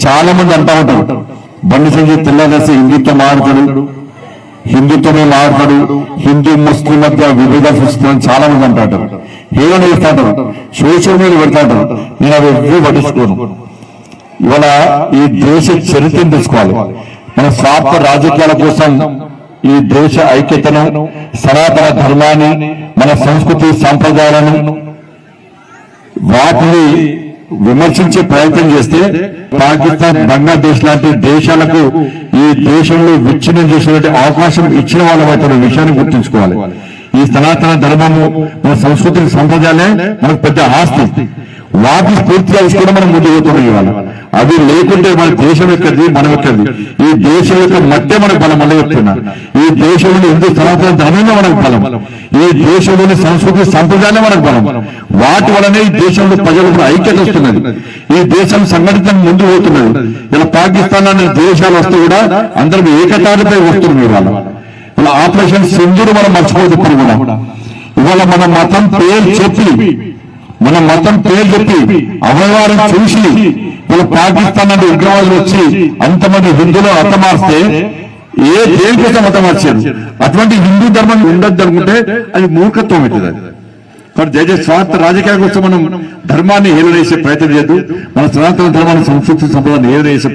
చాలా మంది అంటా ఉంటారు, బండి సంజయ్ తెల్లదశ హిందుత్వం మారుతాడు, హిందుత్వమే మారుతాడు, హిందూ ముస్లిం మధ్య విభేద సృష్టించని చాలా మంది అంటారు, హేళన చేస్తాంటారు, సోషల్ మీడియా పెడతాంటారు. నేను అవి ఎవ్వరూ పట్టించుకోను. ఇవాళ ఈ దేశ చరిత్రను తెలుసుకోవాలి. మన స్వార్థ రాజకీయాల కోసం ఈ దేశ ఐక్యతను, సనాతన ధర్మాన్ని, మన సంస్కృతి సంప్రదాయాలను వాటిని విమర్శించే ప్రయత్నం చేస్తే పాకిస్తాన్, బంగ్లాదేశ్ లాంటి దేశాలకు ఈ దేశంలో విచ్ఛిన్నం చేసేటువంటి అవకాశం ఇచ్చిన వాళ్ళ విషయాన్ని గుర్తుంచుకోవాలి. ఈ సనాతన ధర్మము, మన సంస్కృతి సంప్రదాయాలే మనకు పెద్ద ఆస్తి. వాటిని స్ఫూర్తిగా తీసుకుని మనం ముందు పోతున్నాం. ఇవాళ అవి లేకుంటే మన దేశం ఎక్కడిది, మనం ఎక్కడిది. ఈ దేశం యొక్క మధ్య మనకు బలం వల్ల చెప్తున్నా. ఈ దేశంలో హిందూ సనాతన ధర్మంలో మనకు బలం, ఈ దేశంలోని సంస్కృతి సంప్రదాయాలే మనకు బలం. వాటి వలనే ఈ దేశంలో ప్రజలకు ఐక్యత వస్తున్నది. ఈ దేశం సంఘటితం ముందు పోతున్నది. ఇలా పాకిస్తాన్ అనే దేశాలు వస్తే కూడా అందరం ఏకతాటిపై వస్తుంది. ఇలా ఆపరేషన్ సింధూరు మనం మర్చిపోదు. ఇప్పుడు కూడా ఇవాళ మన మతం పేరు చెప్పి అవయవారం చూసి ఇలా పాకిస్తాన్ అంటే ఉగ్రవాదులు వచ్చి అంతమంది హిందువులు హతమార్స్తే ఏ దేనికోసం హతమార్చారు? అటువంటి హిందూ ధర్మం ఉండద్దు అనుకుంటే అది మూర్ఖత్వం అవుతుంది. కాబట్టి దయచేసి స్వార్థ రాజకీయాల కోసం మనం ధర్మాన్ని హేళన చేసే ప్రయత్నం చేయద్దు. మన సనాతన ధర్మాన్ని, సంస్కృతి సంప్రదాయాన్ని హేళన చేసే